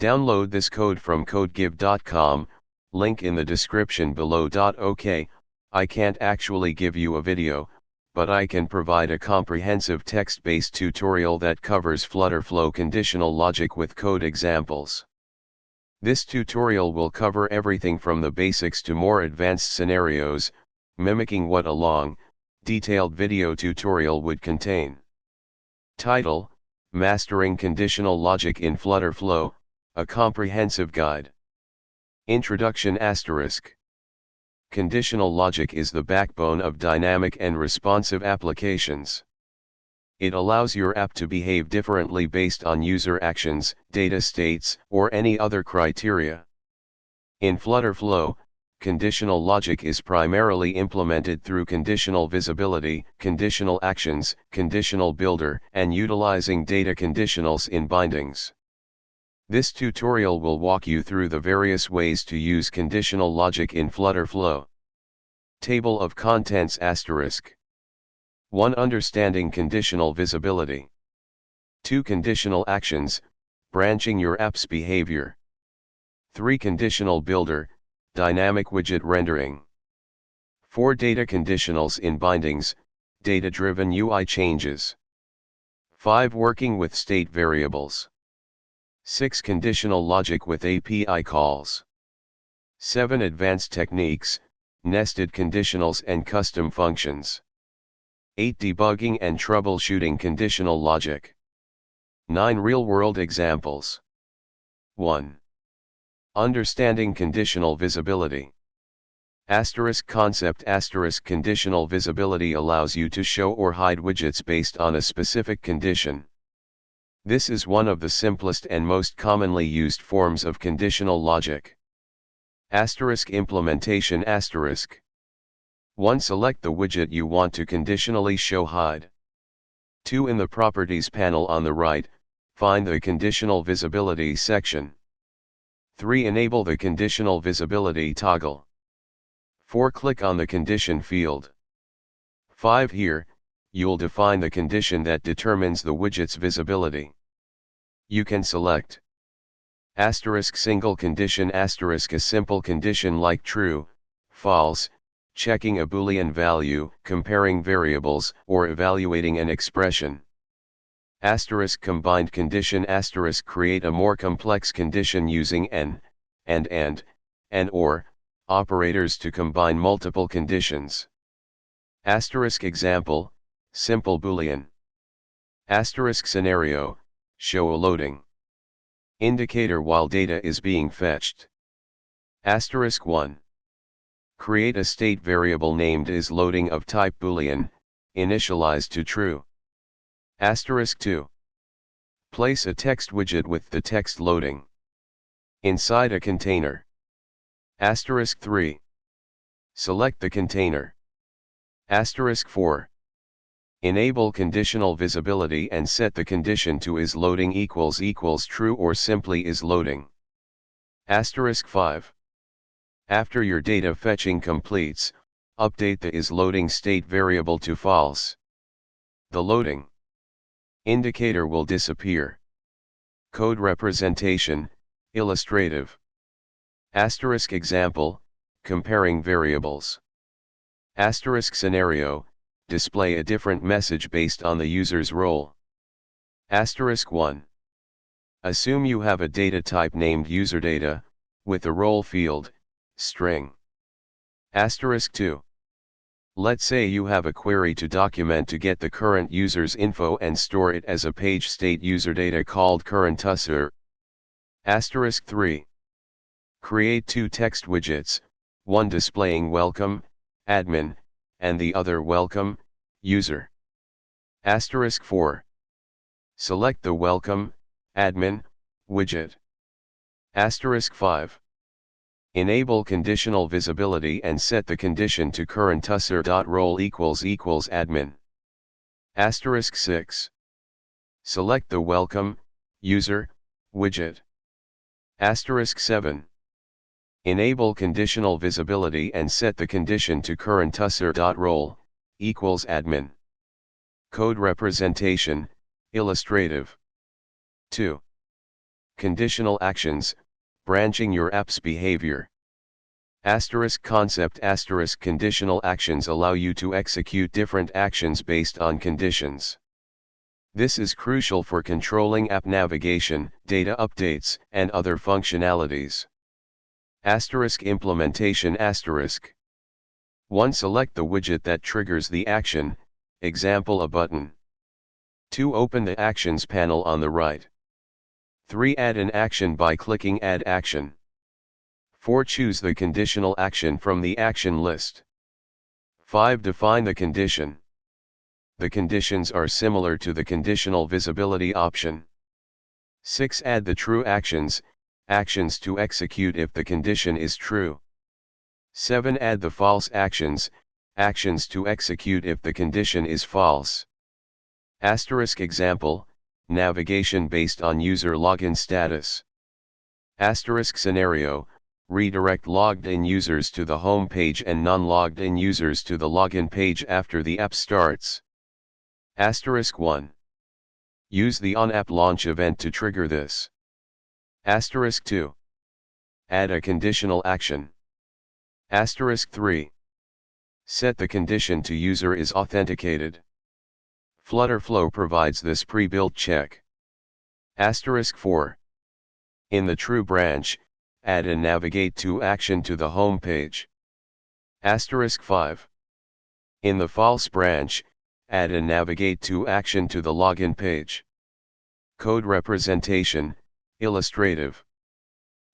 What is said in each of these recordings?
Download this code from codegive.com, link in the description below. OK, I can't actually give you a video, but I can provide a comprehensive text-based tutorial that covers Flutterflow conditional logic with code examples. This tutorial will cover everything from the basics to more advanced scenarios, mimicking what a long, detailed video tutorial would contain. Title: Mastering Conditional Logic in Flutterflow, a Comprehensive Guide. Introduction **. Conditional logic is the backbone of dynamic and responsive applications. It allows your app to behave differently based on user actions, data states, or any other criteria. In Flutterflow, conditional logic is primarily implemented through conditional visibility, conditional actions, conditional builder, and utilizing data conditionals in bindings. This tutorial will walk you through the various ways to use conditional logic in Flutterflow. Table of Contents *. 1. Understanding conditional visibility. 2. Conditional actions, branching your app's behavior. 3. Conditional builder, dynamic widget rendering. 4. Data conditionals in bindings, data-driven UI changes. 5. Working with state variables. 6. Conditional logic with API calls. 7. Advanced techniques, nested conditionals and custom functions. 8. Debugging and troubleshooting conditional logic. 9. Real-world examples. 1. Understanding conditional visibility. Concept conditional visibility allows you to show or hide widgets based on a specific condition. This is one of the simplest and most commonly used forms of conditional logic. Implementation. 1. Select the widget you want to conditionally show hide. 2. In the Properties panel on the right, find the Conditional Visibility section. 3. Enable the Conditional Visibility toggle. 4. Click on the Condition field. 5. Here, you'll define the condition that determines the widget's visibility. You can select single condition a simple condition like true, false, checking a Boolean value, comparing variables, or evaluating an expression. Combined condition create a more complex condition using and or operators to combine multiple conditions. Example, simple Boolean. Scenario, show a loading indicator while data is being fetched. 1. Create a state variable named isLoading of type Boolean, initialized to true. 2. Place a text widget with the text loading inside a container. 3. Select the container. 4. Enable conditional visibility and set the condition to isLoading == true or simply isLoading. 5. After your data fetching completes, update the isLoading state variable to false. The loading indicator will disappear. Code representation, illustrative. Example, comparing variables. Scenario, display a different message based on the user's role. 1. Assume you have a data type named userData, with a role field, string. 2. Let's say you have a query to document to get the current user's info and store it as a page state userdata called current_user. 3. Create 2 text widgets, one displaying welcome, admin, and the other welcome, user. 4. Select the welcome, admin, widget. 5. Enable conditional visibility and set the condition to current_user.role == admin. 6. Select the welcome, user, widget. 7. Enable conditional visibility and set the condition to current_user.role == admin. Code representation, illustrative. 2. Conditional actions, branching your app's behavior. Concept conditional actions allow you to execute different actions based on conditions. This is crucial for controlling app navigation, data updates, and other functionalities. Implementation 1. Select the widget that triggers the action, example a button. 2. Open the Actions panel on the right. 3. Add an action by clicking Add Action. 4. Choose the conditional action from the action list. 5. Define the condition. The conditions are similar to the conditional visibility option. 6. Add the true actions to execute if the condition is true. 7. Add the false actions to execute if the condition is false. Example, navigation based on user login status. Scenario, redirect logged-in users to the home page and non-logged-in users to the login page after the app starts. 1. Use the on-app launch event to trigger this. 2. Add a conditional action. 3. Set the condition to user is authenticated. Flutterflow provides this pre-built check. 4. In the true branch, add a navigate to action to the home page. 5. In the false branch, add a navigate to action to the login page. Code representation, illustrative.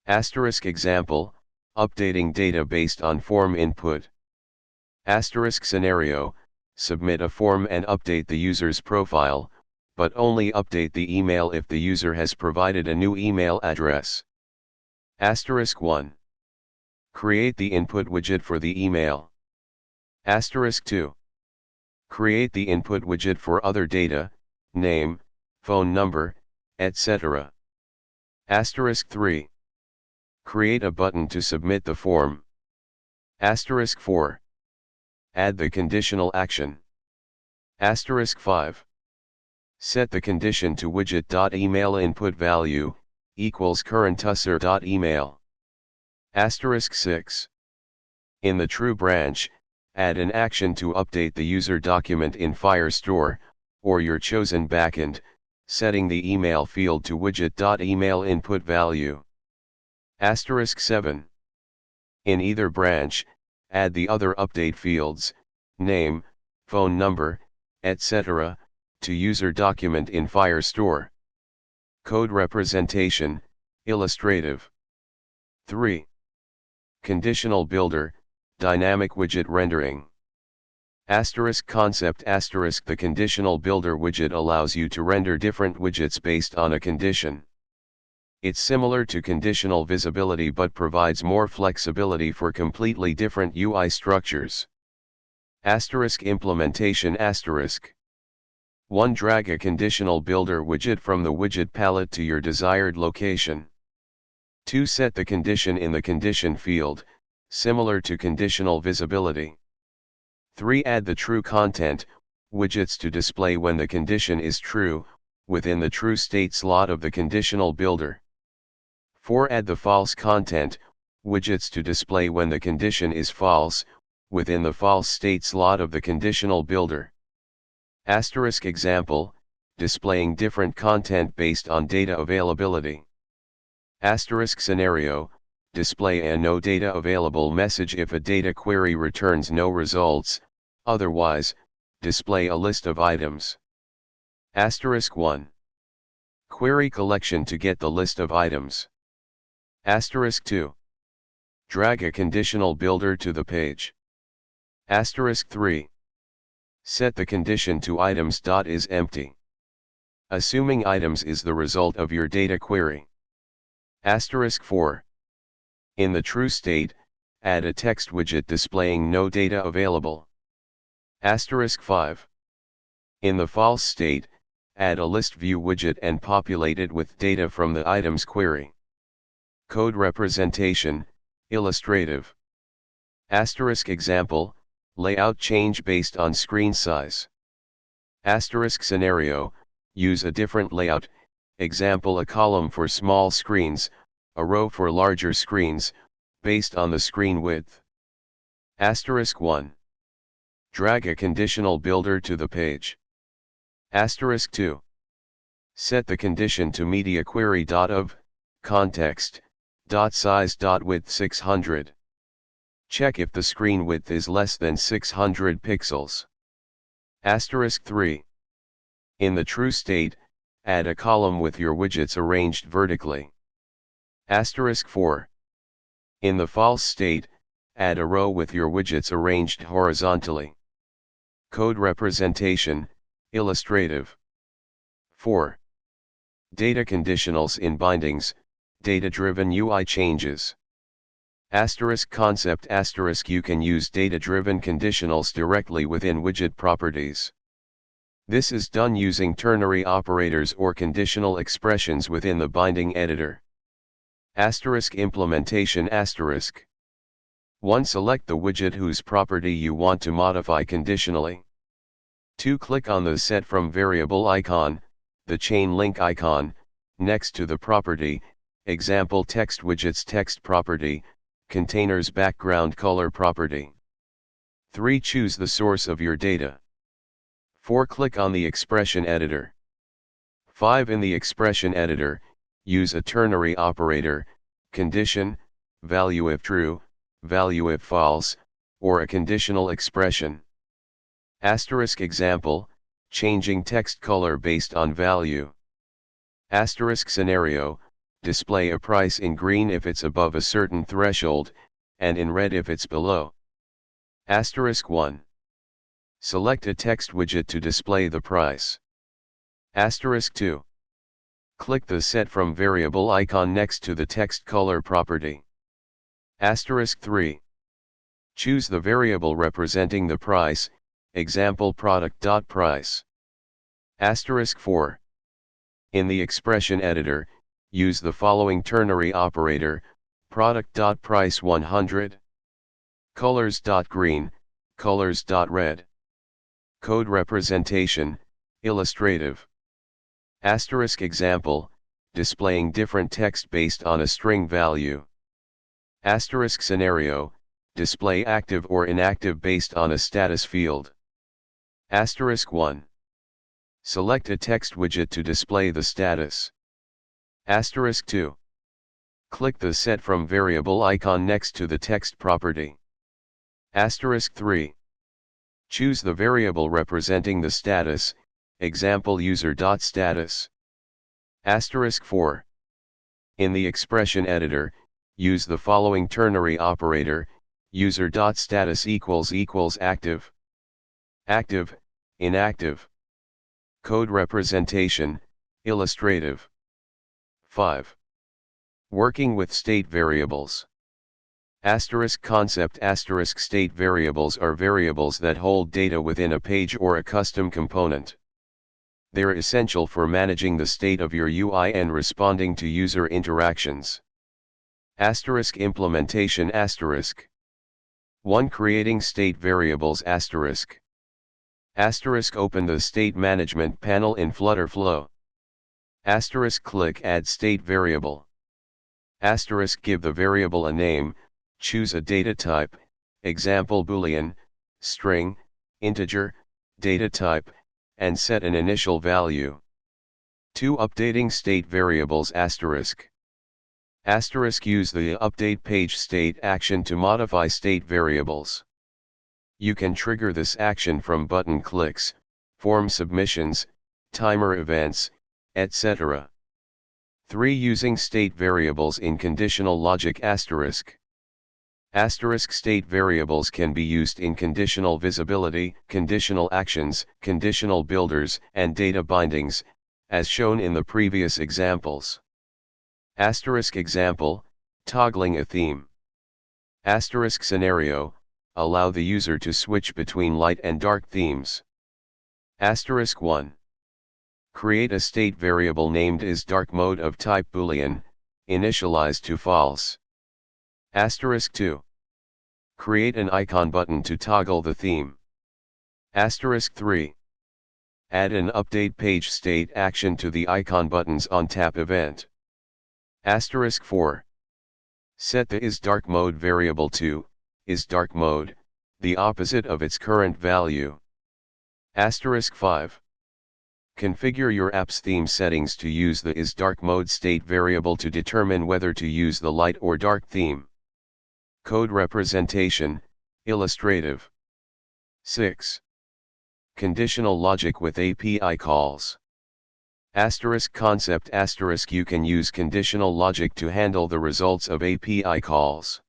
Example, updating data based on form input. Scenario, submit a form and update the user's profile, but only update the email if the user has provided a new email address. 1. Create the input widget for the email. 2. Create the input widget for other data, name, phone number, etc. 3. Create a button to submit the form. 4. Add the conditional action. 5. Set the condition to widget.email input value equals current user.email. 6. In the true branch, add an action to update the user document in Firestore, or your chosen backend, setting the email field to widget.email input value. 7. In either branch, add the other update fields, name, phone number, etc., to user document in Firestore. Code representation, illustrative. 3. Conditional builder, dynamic widget rendering. Concept The conditional builder widget allows you to render different widgets based on a condition. It's similar to conditional visibility but provides more flexibility for completely different UI structures. Implementation 1. Drag a conditional builder widget from the widget palette to your desired location. 2. Set the condition in the condition field, similar to conditional visibility. 3. Add the true content widgets to display when the condition is true, within the true state slot of the conditional builder. 4. Add the false content widgets to display when the condition is false, within the false state slot of the conditional builder. Example, displaying different content based on data availability. Scenario, display a no data available message if a data query returns no results, otherwise, display a list of items. 1. Query collection to get the list of items. 2. Drag a conditional builder to the page. 3. Set the condition to items.is empty. Assuming items is the result of your data query. 4. In the true state, add a text widget displaying no data available. 5. In the false state, add a list view widget and populate it with data from the items query. Code representation, illustrative. Example, layout change based on screen size. Scenario, use a different layout, example a column for small screens, a row for larger screens, based on the screen width. Asterisk 1. Drag a conditional builder to the page. Asterisk 2. Set the condition to media query.of, context, .size, .width 600. Check if the screen width is less than 600 pixels. Asterisk 3. In the true state, add a column with your widgets arranged vertically. Asterisk 4. In the false state, add a row with your widgets arranged horizontally. Code representation, illustrative. 4. Data conditionals in bindings, data-driven UI changes. Asterisk concept asterisk you can use data-driven conditionals directly within widget properties. This is done using ternary operators or conditional expressions within the binding editor. Asterisk implementation asterisk. 1. Select the widget whose property you want to modify conditionally. 2. Click on the Set from Variable icon, the chain link icon, next to the property, example text widgets text property, containers background color property. 3. Choose the source of your data. 4. Click on the expression editor. 5. In the expression editor, use a ternary operator, condition, value if true, value if false, or a conditional expression. Asterisk example, changing text color based on value. Asterisk scenario, display a price in green if it's above a certain threshold, and in red if it's below. Asterisk 1. Select a text widget to display the price. Asterisk 2. Click the Set from Variable icon next to the text color property. Asterisk 3. Choose the variable representing the price, example product.price. Asterisk 4. In the expression editor, use the following ternary operator, product.price 100, colors.green, colors.red. Code representation, illustrative. Asterisk example, displaying different text based on a string value. Asterisk scenario, display active or inactive based on a status field. Asterisk 1. Select a text widget to display the status. Asterisk 2. Click the Set from Variable icon next to the text property. Asterisk 3. Choose the variable representing the status, example user.status. Asterisk 4. In the expression editor, use the following ternary operator, user.status == active, active, inactive. Code representation, illustrative. 5. Working with state variables. Asterisk concept asterisk state variables are variables that hold data within a page or a custom component. They're essential for managing the state of your UI and responding to user interactions. Asterisk implementation asterisk. 1. Creating state variables asterisk. Asterisk open the state management panel in Flutterflow. Asterisk click add state variable. Asterisk give the variable a name, choose a data type, example Boolean, string, integer, data type, and set an initial value. 2. Updating state variables asterisk. Asterisk use the update page state action to modify state variables. You can trigger this action from button clicks, form submissions, timer events, etc. 3. Using state variables in conditional logic asterisk. Asterisk state variables can be used in conditional visibility, conditional actions, conditional builders, and data bindings, as shown in the previous examples. Asterisk example, toggling a theme. Asterisk scenario, allow the user to switch between light and dark themes. Asterisk 1. Create a state variable named isDarkMode of type Boolean, initialized to false. Asterisk 2. Create an icon button to toggle the theme. Asterisk 3. Add an update page state action to the icon buttons on tap event. Asterisk 4. Set the isDark mode variable to isDark mode, the opposite of its current value. Asterisk 5. Configure your app's theme settings to use the isDark mode state variable to determine whether to use the light or dark theme. Code representation, illustrative. 6. Conditional logic with API calls. Asterisk concept asterisk you can use conditional logic to handle the results of API calls.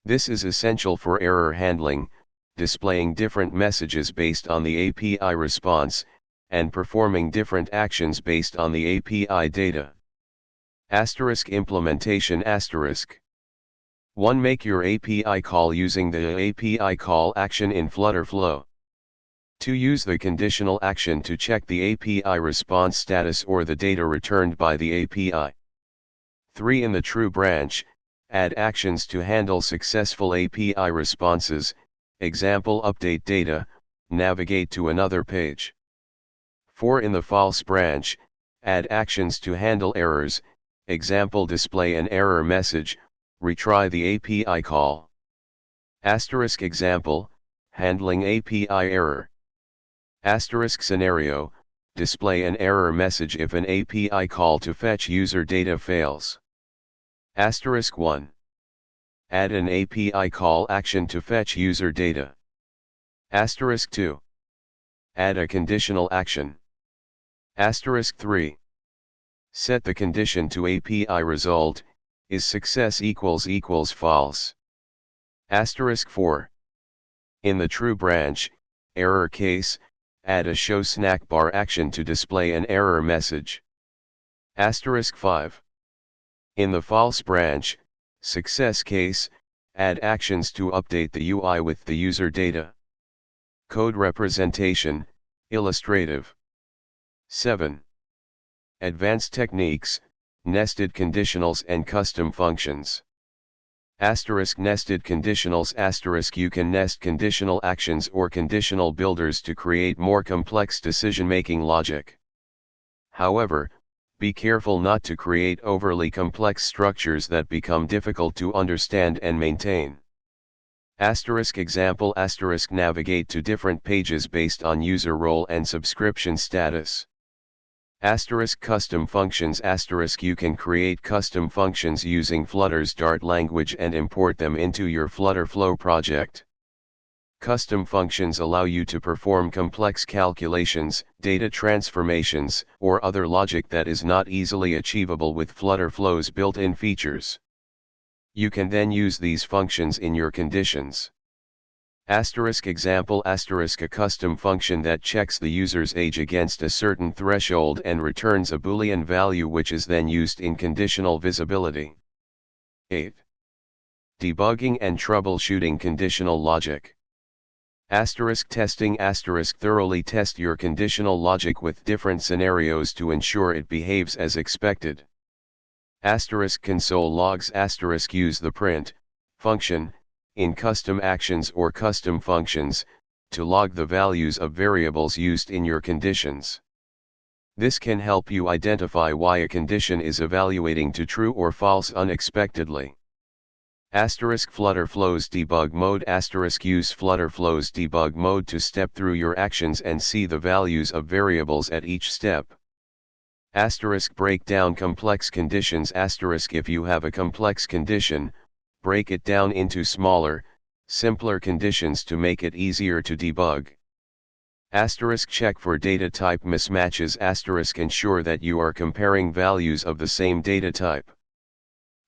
This is essential for error handling, displaying different messages based on the API response, and performing different actions based on the API data. Asterisk implementation asterisk. 1. Make your API call using the API call action in Flutterflow. 2. Use the conditional action to check the API response status or the data returned by the API. 3. In the true branch, add actions to handle successful API responses, example update data, navigate to another page. 4. In the false branch, add actions to handle errors, example display an error message, retry the API call. Asterisk example, handling API error. Asterisk scenario, display an error message if an API call to fetch user data fails. Asterisk 1. Add an API call action to fetch user data. Asterisk 2. Add a conditional action. Asterisk 3. Set the condition to API result, is success equals false. Asterisk 4. In the true branch, error case, add a show snack bar action to display an error message. Asterisk 5. In the false branch, success case, add actions to update the UI with the user data. Code representation, illustrative. 7. Advanced techniques, nested conditionals and custom functions. Asterisk nested conditionals asterisk you can nest conditional actions or conditional builders to create more complex decision-making logic. However, be careful not to create overly complex structures that become difficult to understand and maintain. Asterisk example asterisk navigate to different pages based on user role and subscription status. Asterisk custom functions asterisk you can create custom functions using Flutter's Dart language and import them into your Flutterflow project. Custom functions allow you to perform complex calculations, data transformations, or other logic that is not easily achievable with Flutterflow's built-in features. You can then use these functions in your conditions. Asterisk example asterisk a custom function that checks the user's age against a certain threshold and returns a Boolean value which is then used in conditional visibility. 8. Debugging and troubleshooting conditional logic. Asterisk testing asterisk thoroughly test your conditional logic with different scenarios to ensure it behaves as expected. Asterisk console logs asterisk use the print function in custom actions or custom functions to log the values of variables used in your conditions. This can help you identify why a condition is evaluating to true or false unexpectedly. Asterisk Flutterflow's debug mode asterisk use Flutterflow's debug mode to step through your actions and see the values of variables at each step. Asterisk break down complex conditions asterisk if you have a complex condition, break it down into smaller, simpler conditions to make it easier to debug. Asterisk check for data type mismatches asterisk ensure that you are comparing values of the same data type.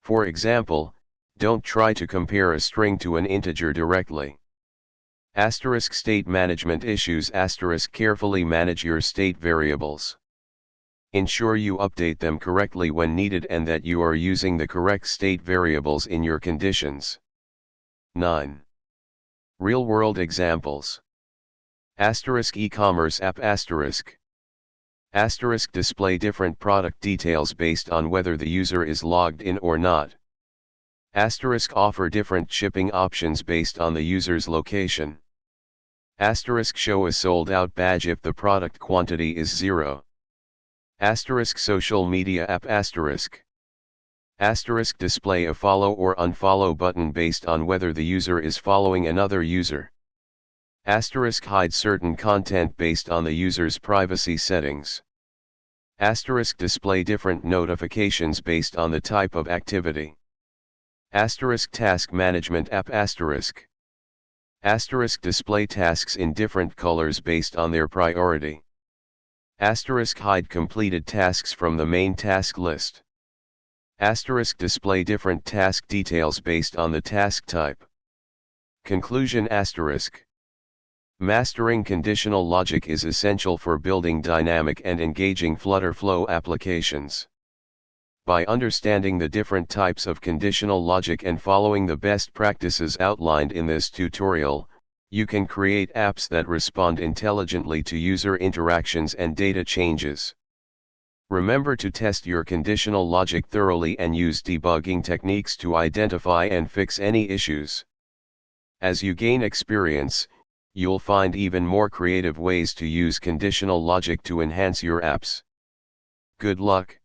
For example, don't try to compare a string to an integer directly. Asterisk state management issues asterisk carefully manage your state variables. Ensure you update them correctly when needed and that you are using the correct state variables in your conditions. 9. Real-world examples. Asterisk e-commerce app asterisk. Asterisk display different product details based on whether the user is logged in or not. Asterisk offer different shipping options based on the user's location. Asterisk show a sold out badge if the product quantity is 0. Asterisk social media app asterisk. Asterisk display a follow or unfollow button based on whether the user is following another user. Asterisk hide certain content based on the user's privacy settings. Asterisk display different notifications based on the type of activity. Asterisk task management app asterisk. Asterisk display tasks in different colors based on their priority. Asterisk hide completed tasks from the main task list. Asterisk display different task details based on the task type. Conclusion asterisk. Mastering conditional logic is essential for building dynamic and engaging Flutterflow applications. By understanding the different types of conditional logic and following the best practices outlined in this tutorial, you can create apps that respond intelligently to user interactions and data changes. Remember to test your conditional logic thoroughly and use debugging techniques to identify and fix any issues. As you gain experience, you'll find even more creative ways to use conditional logic to enhance your apps. Good luck.